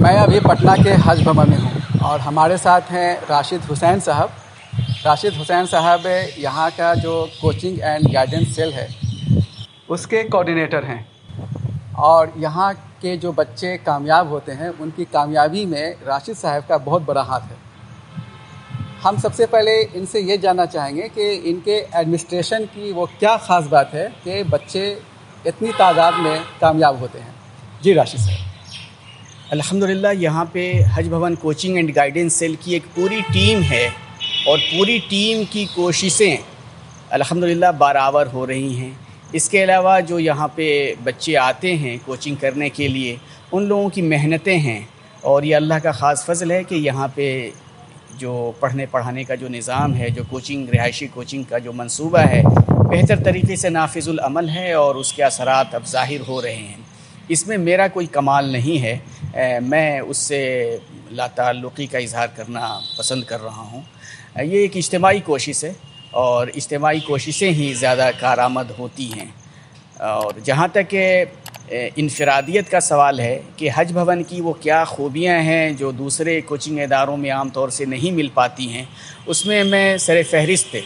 میں ابھی پٹنہ کے حج بھون میں ہوں اور ہمارے ساتھ ہیں راشد حسین صاحب۔ راشد حسین صاحب یہاں کا جو کوچنگ اینڈ گائیڈنس سیل ہے اس کے کوآرڈینیٹر ہیں، اور یہاں کے جو بچے کامیاب ہوتے ہیں ان کی کامیابی میں راشد صاحب کا بہت بڑا ہاتھ ہے۔ ہم سب سے پہلے ان سے یہ جاننا چاہیں گے کہ ان کے ایڈمنسٹریشن کی وہ کیا خاص بات ہے کہ بچے اتنی تعداد میں کامیاب ہوتے ہیں۔ جی راشد صاحب۔ الحمدللہ یہاں پہ حج بھون کوچنگ اینڈ گائیڈنس سیل کی ایک پوری ٹیم ہے، اور پوری ٹیم کی کوششیں الحمدللہ برابر ہو رہی ہیں۔ اس کے علاوہ جو یہاں پہ بچے آتے ہیں کوچنگ کرنے کے لیے، ان لوگوں کی محنتیں ہیں، اور یہ اللہ کا خاص فضل ہے کہ یہاں پہ جو پڑھنے پڑھانے کا جو نظام ہے، جو کوچنگ رہائشی کوچنگ کا جو منصوبہ ہے، بہتر طریقے سے نافذ العمل ہے، اور اس کے اثرات اب ظاہر ہو رہے ہیں۔ اس میں میرا کوئی کمال نہیں ہے، میں اس سے لا تعلقی کا اظہار کرنا پسند کر رہا ہوں۔ یہ ایک اجتماعی کوشش ہے، اور اجتماعی کوششیں ہی زیادہ کارآمد ہوتی ہیں۔ اور جہاں تک کہ انفرادیت کا سوال ہے کہ حج بھون کی وہ کیا خوبیاں ہیں جو دوسرے کوچنگ اداروں میں عام طور سے نہیں مل پاتی ہیں، اس میں سر فہرست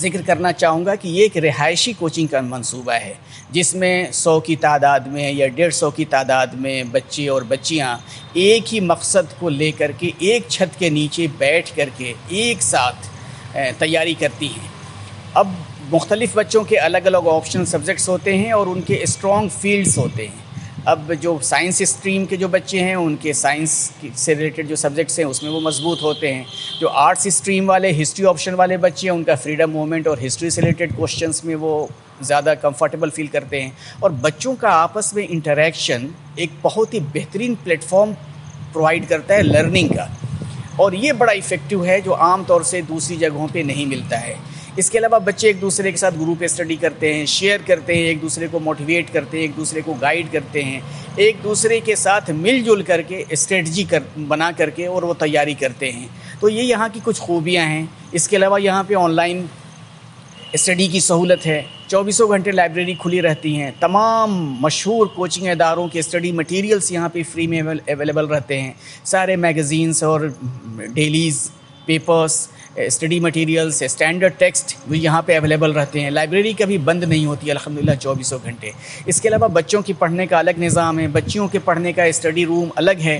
ذکر کرنا چاہوں گا کہ یہ ایک رہائشی کوچنگ کا منصوبہ ہے، جس میں 100 کی تعداد میں یا 150 کی تعداد میں بچے اور بچیاں ایک ہی مقصد کو لے کر کے ایک چھت کے نیچے بیٹھ کر کے ایک ساتھ تیاری کرتی ہیں۔ اب مختلف بچوں کے الگ الگ آپشنل سبجیکٹس ہوتے ہیں، اور ان کے اسٹرانگ فیلڈز ہوتے ہیں۔ اب جو سائنس اسٹریم کے جو بچے ہیں، ان کے سائنس سے ریلیٹڈ جو سبجیکٹس ہیں اس میں وہ مضبوط ہوتے ہیں۔ جو آرٹس اسٹریم والے ہسٹری آپشن والے بچے ہیں، ان کا فریڈم موومنٹ اور ہسٹری سے ریلیٹڈ کوشچنس میں وہ زیادہ کمفرٹیبل فیل کرتے ہیں۔ اور بچوں کا آپس میں انٹریکشن ایک بہت ہی بہترین پلیٹ فارم پرووائڈ کرتا ہے لرننگ کا، اور یہ بڑا ایفیکٹو ہے جو عام طور سے دوسری جگہوں پہ نہیں ملتا ہے۔ اس کے علاوہ بچے ایک دوسرے کے ساتھ گروپ اسٹڈی کرتے ہیں، شیئر کرتے ہیں، ایک دوسرے کو موٹیویٹ کرتے ہیں، ایک دوسرے کو گائیڈ کرتے ہیں، ایک دوسرے کے ساتھ مل جل کر کے اسٹریٹجی بنا کر کے اور وہ تیاری کرتے ہیں۔ تو یہ یہاں کی کچھ خوبیاں ہیں۔ اس کے علاوہ یہاں پہ آن لائن اسٹڈی کی سہولت ہے، 24 گھنٹے لائبریری کھلی رہتی ہیں، تمام مشہور کوچنگ اداروں کے اسٹڈی مٹیریلز یہاں پہ فری میں اویلیبل رہتے ہیں۔ سارے میگزینس اور delays, papers, study materials, standard text بھی یہاں پہ اویلیبل رہتے ہیں۔ لائبریری کبھی بند نہیں ہوتی الحمدللہ 24 گھنٹے۔ اس کے علاوہ بچوں کی پڑھنے کا الگ نظام ہے، بچیوں کے پڑھنے کا اسٹڈی روم الگ ہے،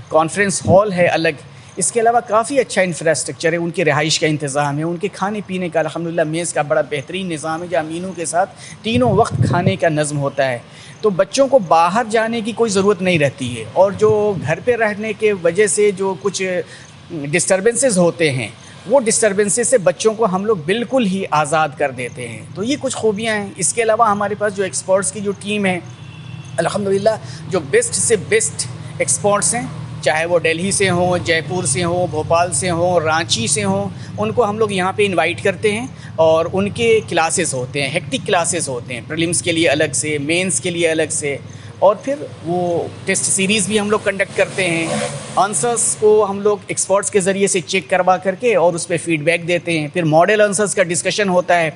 کانفرنس ہال ہے الگ۔ اس کے علاوہ کافی اچھا انفراسٹرکچر ہے، ان کے رہائش کا انتظام ہے، ان کے کھانے پینے کا الحمدللہ میز کا بڑا بہترین نظام ہے، جو امینوں کے ساتھ تینوں وقت کھانے کا نظم ہوتا ہے۔ تو بچوں کو باہر جانے کی کوئی ضرورت نہیں رہتی ہے، اور جو گھر پہ رہنے کے وجہ سے جو کچھ ڈسٹربنسز ہوتے ہیں، وہ ڈسٹربنسز سے بچوں کو ہم لوگ بالکل ہی آزاد کر دیتے ہیں۔ تو یہ کچھ خوبیاں ہیں۔ اس کے علاوہ ہمارے پاس جو ایکسپرٹس کی جو ٹیم ہے الحمدللہ، جو بیسٹ سے بیسٹ ایکسپرٹس ہیں، چاہے وہ دہلی سے ہوں، جے پور سے ہوں، بھوپال سے ہوں، رانچی سے ہوں، ان کو ہم لوگ یہاں پہ انوائٹ کرتے ہیں، اور ان کے کلاسز ہوتے ہیں، ہیکٹک کلاسز ہوتے ہیں، پریلیمز کے لیے الگ سے، مینز کے لیے الگ سے، اور پھر وہ ٹیسٹ سیریز بھی ہم لوگ کنڈکٹ کرتے ہیں۔ آنسرس کو ہم لوگ ایکسپرٹس کے ذریعے سے چیک کروا کر کے اور اس پہ فیڈ بیک دیتے ہیں، پھر ماڈل آنسرس کا ڈسکشن ہوتا ہے۔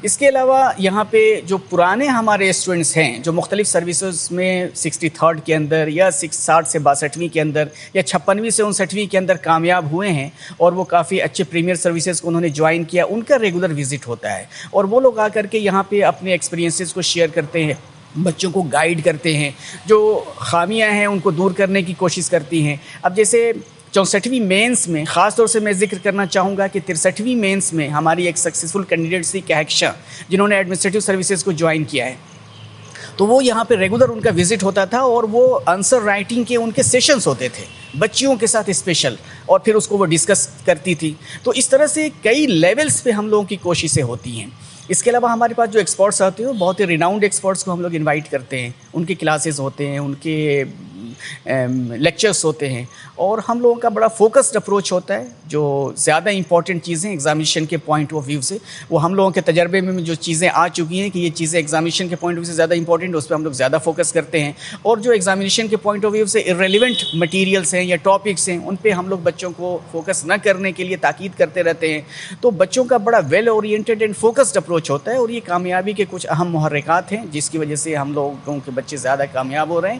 اس کے علاوہ یہاں پہ جو پرانے ہمارے اسٹوڈنٹس ہیں، جو مختلف سروسز میں 63rd کے اندر یا 60 سے 62ویں کے اندر یا 56ویں سے 59ویں کے اندر کامیاب ہوئے ہیں، اور وہ کافی اچھے پریمیئر سروسز کو انہوں نے جوائن کیا، ان کا ریگولر وزٹ ہوتا ہے، اور وہ لوگ آ کر کے یہاں پہ اپنے ایکسپیرینسز کو شیئر کرتے ہیں، بچوں کو گائیڈ کرتے ہیں، جو خامیاں ہیں ان کو دور کرنے کی کوشش کرتی ہیں۔ اب جیسے 64ویں مینس میں خاص طور سے میں ذکر کرنا چاہوں گا کہ 63ویں مینس میں ہماری ایک سکسیزفل کینڈیڈیٹ تھی کہکشاں، جنہوں نے ایڈمنسٹریٹو سروسز کو جوائن کیا ہے۔ تو وہ یہاں پہ ریگولر ان کا وزٹ ہوتا تھا، اور وہ آنسر رائٹنگ کے ان کے سیشنز ہوتے تھے بچیوں کے ساتھ اسپیشل، اور پھر اس کو وہ ڈسکس کرتی تھی۔ تو اس طرح سے کئی لیولز پہ ہم لوگوں کی کوششیں ہوتی ہیں۔ اس کے علاوہ ہمارے پاس جو ایکسپرٹس آتے ہیں وہ بہت ہی ریناؤنڈ ایکسپرٹس کو ہم لوگ انوائٹ کرتے ہیں، ان کے کلاسز ہوتے ہیں، ان کے لیکچرز ہوتے ہیں، اور ہم لوگوں کا بڑا فوکسڈ اپروچ ہوتا ہے۔ جو زیادہ امپورٹنٹ چیزیں ایگزامینیشن کے پوائنٹ آف ویو سے، وہ ہم لوگوں کے تجربے میں جو چیزیں آ چکی ہیں کہ یہ چیزیں ایگزامینیشن کے پوائنٹ آف ویو سے زیادہ امپورٹنٹ، اس پہ ہم لوگ زیادہ فوکس کرتے ہیں، اور جو ایگزامینیشن کے پوائنٹ آف ویو سے ارریلیونٹ مٹیریلس ہیں یا ٹاپکس ہیں، ان پہ ہم لوگ بچوں کو فوکس نہ کرنے کے لیے تاکید کرتے رہتے ہیں۔ تو بچوں کا بڑا well oriented and focused approach ہوتا ہے، اور یہ کامیابی کے کچھ اہم محرکات ہیں جس کی وجہ سے ہم لوگوں کے بچے زیادہ کامیاب ہو رہے ہیں،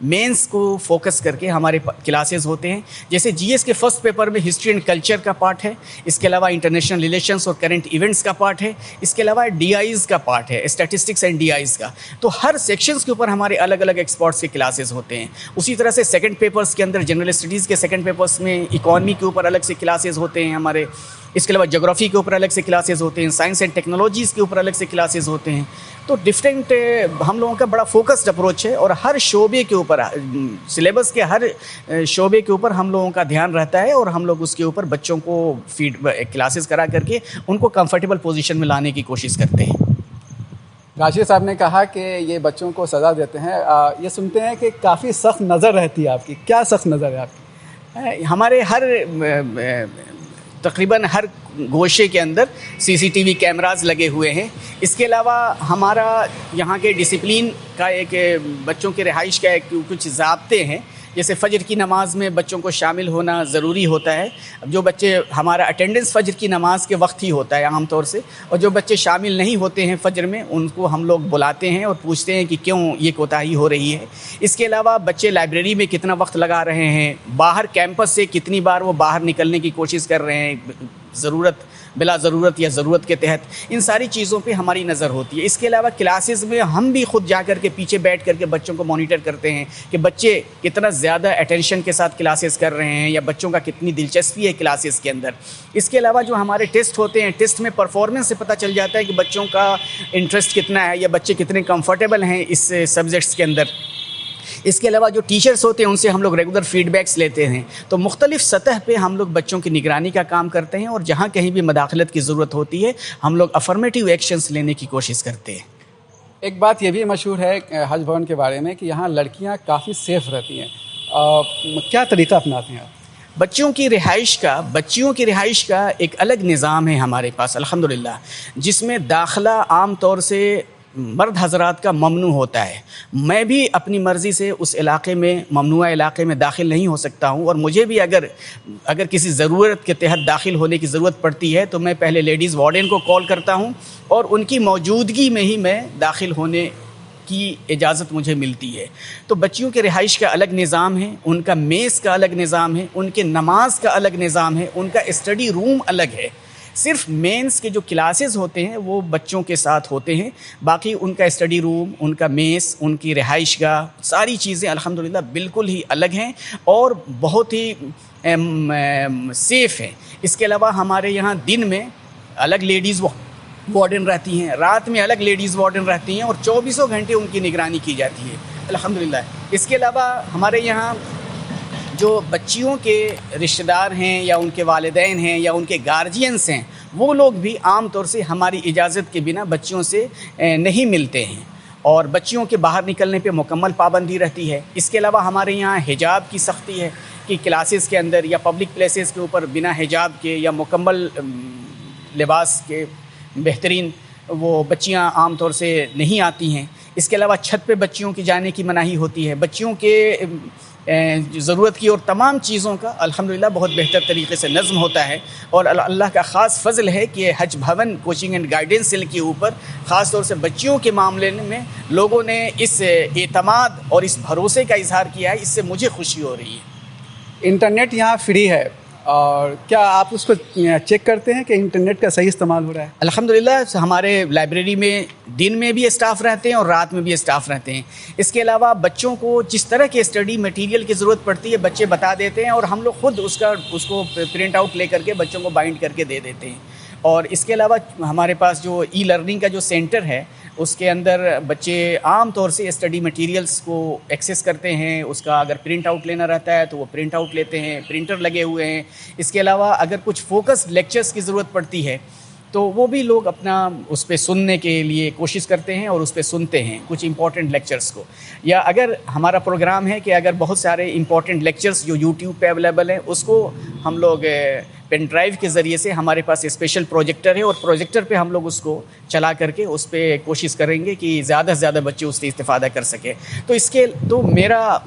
مینس کو فوکس کر کے ہمارے کلاسز ہوتے ہیں. جیسے جی ایس کے فرسٹ پیپر میں ہسٹری اینڈ کلچر کا پارٹ ہے, اس کے علاوہ انٹرنیشنل ریلیشنس اور کرنٹ ایونٹس کا پارٹ ہے, اس کے علاوہ ڈی آئیز کا پارٹ ہے, اسٹیٹسٹکس اینڈ ڈی آئیز کا. تو ہر سیکشنز کے اوپر ہمارے الگ الگ ایکسپرٹس کے کلاسز ہوتے ہیں. اسی طرح سے سیکنڈ پیپرس کے اندر جنرل اسٹڈیز کے سیکنڈ پیپرس میں اکانومی کے اوپر الگ سے کلاسز ہوتے ہیں ہمارے. اس کے علاوہ جغرافی کے اوپر الگ سے کلاسز ہوتے ہیں, سائنس اینڈ ٹیکنالوجیز کے اوپر الگ سے کلاسز ہوتے ہیں. تو ڈفرینٹ ہم لوگوں کا بڑا فوکسڈ اپروچ ہے, اور ہر شعبے کے اوپر, سلیبس کے ہر شعبے کے اوپر ہم لوگوں کا دھیان رہتا ہے, اور ہم لوگ اس کے اوپر بچوں کو کلاسز کرا کر کے ان کو کمفرٹیبل پوزیشن میں لانے کی کوشش کرتے ہیں. راشد صاحب نے کہا کہ یہ بچوں کو سزا دیتے ہیں. یہ سنتے ہیں کہ کافی سخت نظر رہتی ہے آپ کی. کیا سخت نظر ہے آپ کی؟ ہمارے تقریباً ہر گوشے کے اندر سی سی ٹی وی کیمراز لگے ہوئے ہیں. اس کے علاوہ ہمارا یہاں کے ڈسپلین کا ایک, بچوں کے رہائش کا ایک کچھ ضابطے ہیں. جیسے فجر کی نماز میں بچوں کو شامل ہونا ضروری ہوتا ہے. جو بچے, ہمارا اٹینڈنس فجر کی نماز کے وقت ہی ہوتا ہے عام طور سے, اور جو بچے شامل نہیں ہوتے ہیں فجر میں ان کو ہم لوگ بلاتے ہیں اور پوچھتے ہیں کہ کیوں یہ کوتاہی ہو رہی ہے. اس کے علاوہ بچے لائبریری میں کتنا وقت لگا رہے ہیں, باہر کیمپس سے کتنی بار وہ باہر نکلنے کی کوشش کر رہے ہیں ضرورت, بلا ضرورت یا ضرورت کے تحت. ان ساری چیزوں پہ ہماری نظر ہوتی ہے. اس کے علاوہ کلاسز میں ہم بھی خود جا کر کے پیچھے بیٹھ کر کے بچوں کو مانیٹر کرتے ہیں کہ بچے کتنا زیادہ اٹینشن کے ساتھ کلاسز کر رہے ہیں, یا بچوں کا کتنی دلچسپی ہے کلاسز کے اندر. اس کے علاوہ جو ہمارے ٹیسٹ ہوتے ہیں, ٹیسٹ میں پرفارمنس سے پتہ چل جاتا ہے کہ بچوں کا انٹرسٹ کتنا ہے, یا بچے کتنے کمفرٹیبل ہیں اس سبجیکٹس کے اندر. اس کے علاوہ جو ٹیچرس ہوتے ہیں ان سے ہم لوگ ریگولر فیڈ بیکس لیتے ہیں. تو مختلف سطح پہ ہم لوگ بچوں کی نگرانی کا کام کرتے ہیں, اور جہاں کہیں بھی مداخلت کی ضرورت ہوتی ہے ہم لوگ افرمیٹیو ایکشنز لینے کی کوشش کرتے ہیں. ایک بات یہ بھی مشہور ہے حج بھون کے بارے میں کہ یہاں لڑکیاں کافی سیف رہتی ہیں. کیا طریقہ اپناتے ہیں آپ؟ بچیوں کی رہائش کا ایک الگ نظام ہے ہمارے پاس الحمدللہ, جس میں داخلہ عام طور سے مرد حضرات کا ممنوع ہوتا ہے. میں بھی اپنی مرضی سے اس علاقے میں, ممنوعہ علاقے میں داخل نہیں ہو سکتا ہوں, اور مجھے بھی اگر کسی ضرورت کے تحت داخل ہونے کی ضرورت پڑتی ہے تو میں پہلے لیڈیز وارڈن کو کال کرتا ہوں, اور ان کی موجودگی میں ہی میں داخل ہونے کی اجازت مجھے ملتی ہے. تو بچیوں کے رہائش کا الگ نظام ہے, ان کا میس کا الگ نظام ہے, ان کے نماز کا الگ نظام ہے, ان کا اسٹڈی روم الگ ہے. صرف مینس کے جو کلاسز ہوتے ہیں وہ بچوں کے ساتھ ہوتے ہیں, باقی ان کا اسٹڈی روم, ان کا میس, ان کی رہائش گاہ, ساری چیزیں الحمدللہ بالکل ہی الگ ہیں اور بہت ہی سیف ہیں. اس کے علاوہ ہمارے یہاں دن میں الگ لیڈیز وارڈن رہتی ہیں, رات میں الگ لیڈیز وارڈن رہتی ہیں, اور 24 گھنٹے ان کی نگرانی کی جاتی ہے الحمدللہ. اس کے علاوہ ہمارے یہاں جو بچیوں کے رشتہ دار ہیں یا ان کے والدین ہیں یا ان کے گارجینس ہیں, وہ لوگ بھی عام طور سے ہماری اجازت کے بنا بچیوں سے نہیں ملتے ہیں, اور بچیوں کے باہر نکلنے پہ مکمل پابندی رہتی ہے. اس کے علاوہ ہمارے یہاں حجاب کی سختی ہے کہ کلاسز کے اندر یا پبلک پلیسز کے اوپر بنا حجاب کے یا مکمل لباس کے بہترین وہ بچیاں عام طور سے نہیں آتی ہیں. اس کے علاوہ چھت پہ بچیوں کی جانے کی مناہی ہوتی ہے. بچیوں کے ضرورت کی اور تمام چیزوں کا الحمدللہ بہت بہتر طریقے سے نظم ہوتا ہے, اور اللہ کا خاص فضل ہے کہ حج بھون کوچنگ اینڈ گائیڈنس سیل کے اوپر خاص طور سے بچیوں کے معاملے میں لوگوں نے اس اعتماد اور اس بھروسے کا اظہار کیا ہے. اس سے مجھے خوشی ہو رہی ہے. انٹرنیٹ یہاں فری ہے, اور کیا آپ اس کو چیک کرتے ہیں کہ انٹرنیٹ کا صحیح استعمال ہو رہا ہے؟ الحمدللہ ہمارے لائبریری میں دن میں بھی اسٹاف رہتے ہیں اور رات میں بھی اسٹاف رہتے ہیں. اس کے علاوہ بچوں کو جس طرح کے اسٹڈی مٹیریل کی ضرورت پڑتی ہے بچے بتا دیتے ہیں, اور ہم لوگ خود اس کو پرنٹ آؤٹ لے کر کے بچوں کو بائنڈ کر کے دے دیتے ہیں. اور اس کے علاوہ ہمارے پاس جو ای لرننگ کا جو سینٹر ہے اس کے اندر بچے عام طور سے اسٹڈی مٹیریلز کو ایکسیس کرتے ہیں. اس کا اگر پرنٹ آؤٹ لینا رہتا ہے تو وہ پرنٹ آؤٹ لیتے ہیں, پرنٹر لگے ہوئے ہیں. اس کے علاوہ اگر کچھ فوکس لیکچرز کی ضرورت پڑتی ہے تو وہ بھی لوگ اپنا اس پہ سننے کے لیے کوشش کرتے ہیں اور اس پہ سنتے ہیں کچھ امپورٹنٹ لیکچرز کو. یا اگر ہمارا پروگرام ہے کہ اگر بہت سارے امپورٹنٹ لیکچرز جو یوٹیوب پہ اویلیبل ہیں اس کو ہم لوگ پین ڈرائیو کے ذریعے سے, ہمارے پاس اسپیشل پروجیکٹر ہے اور پروجیکٹر پہ ہم لوگ اس کو چلا کر کے اس پہ کوشش کریں گے کہ زیادہ سے زیادہ بچے اس سے استفادہ کر سکیں. تو میرا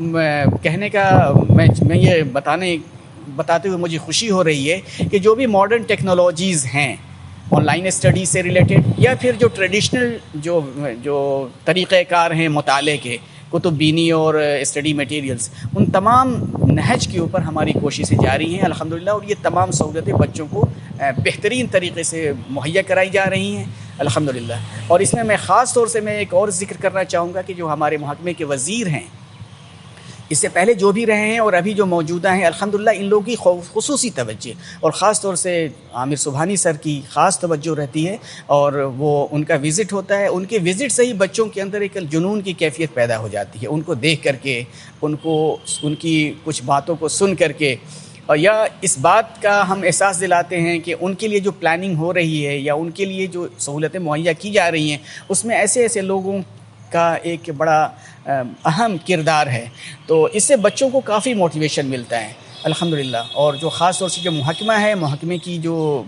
کہنے کا میں یہ بتاتے ہوئے مجھے خوشی ہو رہی ہے کہ جو بھی ماڈرن ٹیکنالوجیز ہیں آن لائن اسٹڈی سے ریلیٹڈ یا پھر جو ٹریڈیشنل جو طریقہ کار ہیں مطالعے کے, کتب بینی اور اسٹڈی میٹیریلز، ان تمام نہج کے اوپر ہماری کوششیں جاری ہیں الحمدللہ، اور یہ تمام سہولتیں بچوں کو بہترین طریقے سے مہیا کرائی جا رہی ہیں الحمدللہ۔ اور اس میں خاص طور سے میں ایک اور ذکر کرنا چاہوں گا کہ جو ہمارے محکمے کے وزیر ہیں، اس سے پہلے جو بھی رہے ہیں اور ابھی جو موجودہ ہیں الحمدللہ، ان لوگوں کی خصوصی توجہ اور خاص طور سے عامر سبحانی سر کی خاص توجہ رہتی ہے، اور وہ ان کا وزٹ ہوتا ہے، ان کے وزٹ سے ہی بچوں کے اندر ایک جنون کی کیفیت پیدا ہو جاتی ہے، ان کو دیکھ کر کے، ان کی کچھ باتوں کو سن کر کے، اور یا اس بات کا ہم احساس دلاتے ہیں کہ ان کے لیے جو پلاننگ ہو رہی ہے یا ان کے لیے جو سہولتیں مہیا کی جا رہی ہیں، اس میں ایسے ایسے لوگوں کا ایک بڑا اہم کردار ہے، تو اس سے بچوں کو کافی موٹیویشن ملتا ہے الحمدللہ۔ اور جو خاص طور سے جو محکمہ ہے، محکمے کی جو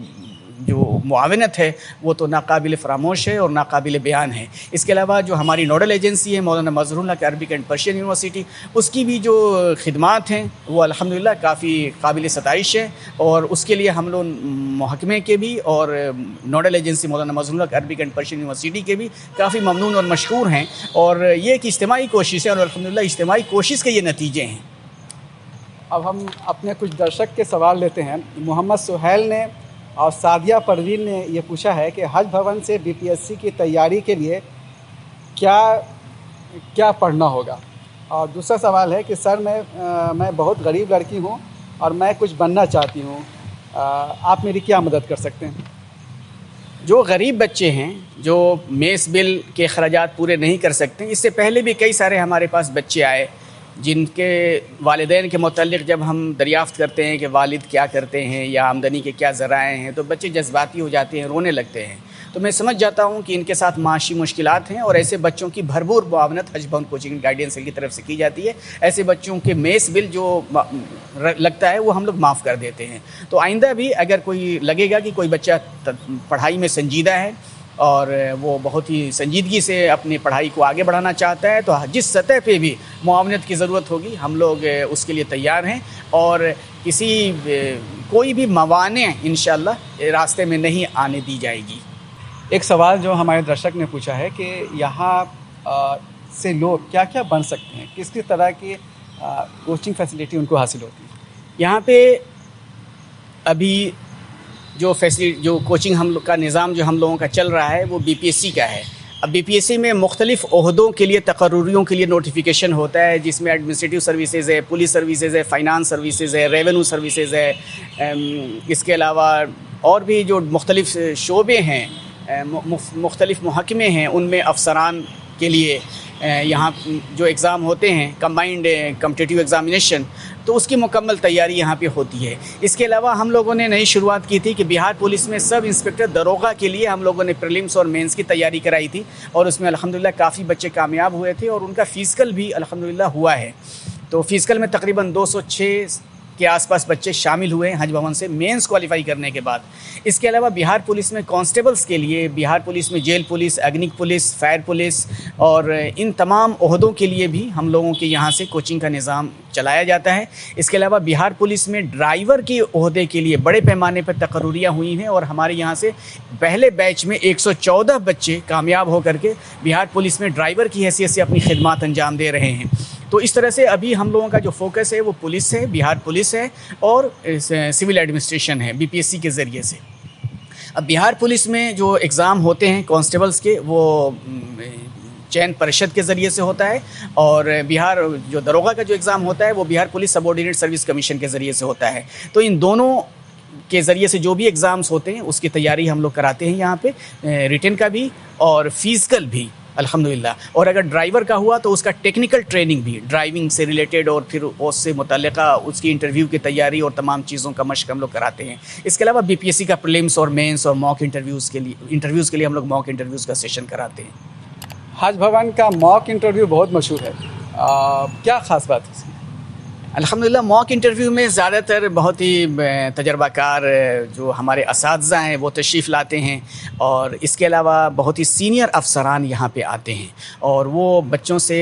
معاونت ہے وہ تو ناقابل فراموش ہے اور ناقابل بیان ہے۔ اس کے علاوہ جو ہماری نوڈل ایجنسی ہے مولانا مظہر اللہ عربک اینڈ پرشین یونیورسٹی، اس کی بھی جو خدمات ہیں وہ الحمدللہ کافی قابل ستائش ہے، اور اس کے لیے ہم لوگ محکمے کے بھی اور noodle agency Maulana Mazhar Allah Arabic and Persian university کے بھی کافی ممنون اور مشکور ہیں، اور یہ ایک اجتماعی کوشش ہے، اور الحمدللہ اجتماعی کوشش کے یہ نتیجے ہیں۔ اب ہم اپنے کچھ درشک کے سوال لیتے ہیں۔ محمد سہیل نے اور سعدیہ پروین نے یہ پوچھا ہے کہ حج بھون سے BPSC کی تیاری کے لیے کیا پڑھنا ہوگا؟ اور دوسرا سوال ہے کہ سر میں بہت غریب لڑکی ہوں اور میں کچھ بننا چاہتی ہوں، آپ میری کیا مدد کر سکتے ہیں؟ جو غریب بچے ہیں جو میس بل کے اخراجات پورے نہیں کر سکتے، اس سے پہلے بھی کئی سارے ہمارے پاس بچے آئے جن کے والدین کے متعلق جب ہم دریافت کرتے ہیں کہ والد کیا کرتے ہیں یا آمدنی کے کیا ذرائع ہیں، تو بچے جذباتی ہو جاتے ہیں، رونے لگتے ہیں۔ تو میں سمجھ جاتا ہوں کہ ان کے ساتھ معاشی مشکلات ہیں، اور ایسے بچوں کی بھرپور معاونت حج بھون کوچنگ گائیڈنس سیل کی طرف سے کی جاتی ہے۔ ایسے بچوں کے میس بل جو لگتا ہے وہ ہم لوگ معاف کر دیتے ہیں۔ تو آئندہ بھی اگر کوئی لگے گا کہ کوئی بچہ پڑھائی میں سنجیدہ ہے اور وہ بہت ہی سنجیدگی سے اپنی پڑھائی کو آگے بڑھانا چاہتا ہے، تو جس سطح پہ بھی معاونت کی ضرورت ہوگی ہم لوگ اس کے لیے تیار ہیں، اور کوئی بھی موانع انشاءاللہ راستے میں نہیں آنے دی جائے گی۔ ایک سوال جو ہمارے درشک نے پوچھا ہے کہ یہاں سے لوگ کیا کیا بن سکتے ہیں، کس کس طرح کی کوچنگ فیسلٹی ان کو حاصل ہوتی ہے؟ یہاں پہ ابھی جو کوچنگ ہم لوگ کا نظام جو ہم لوگوں کا چل رہا ہے وہ BPSC کا ہے۔ اب BPSC میں مختلف عہدوں کے لیے تقرریوں کے لیے نوٹیفیکیشن ہوتا ہے، جس میں ایڈمنسٹریٹو سروسز ہے، پولیس سروسز ہے، فائنانس سروسز ہے، ریونیو سروسز ہے، اس کے علاوہ اور بھی جو مختلف شعبے ہیں، مختلف محکمے ہیں، ان میں افسران کے لیے یہاں جو ایگزام ہوتے ہیں کمبائنڈ کمپٹیٹیو ایگزامینیشن، تو اس کی مکمل تیاری یہاں پہ ہوتی ہے۔ اس کے علاوہ ہم لوگوں نے نئی شروعات کی تھی کہ بہار پولیس میں سب انسپکٹر داروغہ کے لیے ہم لوگوں نے پریلیمز اور مینز کی تیاری کرائی تھی، اور اس میں الحمدللہ کافی بچے کامیاب ہوئے تھے، اور ان کا فزیکل بھی الحمدللہ ہوا ہے۔ تو فزیکل میں تقریباً 206 کے آس پاس بچے شامل ہوئے ہیں حج بھون سے مینز کوالیفائی کرنے کے بعد۔ اس کے علاوہ بہار پولیس میں کانسٹیبلز کے لیے، بہار پولیس میں جیل پولیس، اگنک پولیس، فائر پولیس، اور ان تمام عہدوں کے لیے بھی ہم لوگوں کے یہاں سے کوچنگ کا نظام چلایا جاتا ہے۔ اس کے علاوہ بہار پولیس میں ڈرائیور کے عہدے کے لیے بڑے پیمانے پر تقرریاں ہوئی ہیں، اور ہمارے یہاں سے پہلے بیچ میں 114 بچے کامیاب ہو کر کے بہار پولیس میں ڈرائیور کی حیثیت سے اپنی خدمات انجام دے رہے ہیں۔ تو اس طرح سے ابھی ہم لوگوں کا جو فوکس ہے وہ پولیس ہے، بہار پولیس ہے، اور سول ایڈمنسٹریشن ہے BPSC کے ذریعے سے۔ اب بہار پولیس میں جو ایگزام ہوتے ہیں کانسٹیبلز کے، وہ چین پرشد کے ذریعے سے ہوتا ہے، اور بہار جو داروغہ کا جو ایگزام ہوتا ہے وہ بہار پولیس سب آرڈینیٹ سروس کمیشن کے ذریعے سے ہوتا ہے۔ تو ان دونوں کے ذریعے سے جو بھی ایگزامز ہوتے ہیں اس کی تیاری ہم لوگ کراتے ہیں یہاں پہ، ریٹن کا بھی اور فزیکل بھی الحمدللہ۔ اور اگر ڈرائیور کا ہوا تو اس کا ٹیکنیکل ٹریننگ بھی، ڈرائیونگ سے ریلیٹڈ اور پھر اس سے متعلقہ اس کی انٹرویو کی تیاری اور تمام چیزوں کا مشق ہم لوگ کراتے ہیں۔ اس کے علاوہ BPSC کا پریلیمز اور مینس اور موک انٹرویوز کے لیے ہم لوگ موک انٹرویوز کا سیشن کراتے ہیں۔ حج بھون کا موک انٹرویو بہت مشہور ہے، کیا خاص بات ہے اس میں؟ الحمدللہ موک انٹرویو میں زیادہ تر بہت ہی تجربہ کار جو ہمارے اساتذہ ہیں وہ تشریف لاتے ہیں، اور اس کے علاوہ بہت ہی سینئر افسران یہاں پہ آتے ہیں، اور وہ بچوں سے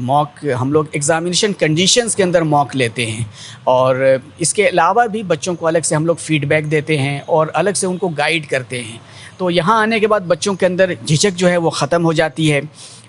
موک ہم لوگ ایگزامینیشن کنڈیشنز کے اندر موک لیتے ہیں، اور اس کے علاوہ بھی بچوں کو الگ سے ہم لوگ فیڈ بیک دیتے ہیں اور الگ سے ان کو گائیڈ کرتے ہیں۔ تو یہاں آنے کے بعد بچوں کے اندر جھجک جو ہے وہ ختم ہو جاتی ہے،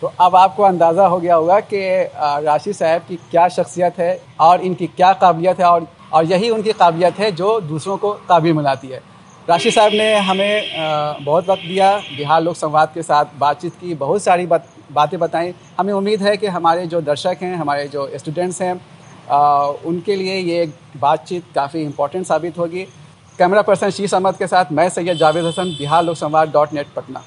تو اب آپ کو اندازہ ہو گیا ہوگا کہ راشد صاحب کی کیا شخصیت ہے اور ان کی کیا قابلیت ہے، اور یہی ان کی قابلیت ہے جو دوسروں کو قابل بناتی ہے۔ راشد صاحب نے ہمیں بہت وقت دیا، بہار لوک سنواد کے ساتھ بات چیت کی، بہت ساری باتیں بتائیں۔ ہمیں امید ہے کہ ہمارے جو درشک ہیں، ہمارے جو اسٹوڈنٹس ہیں، ان کے لیے یہ بات چیت کافی امپورٹنٹ ثابت ہوگی۔ کیمرہ پرسن شیش احمد کے ساتھ میں سید جاوید حسن، بہار لوک سنواد .net پٹنہ۔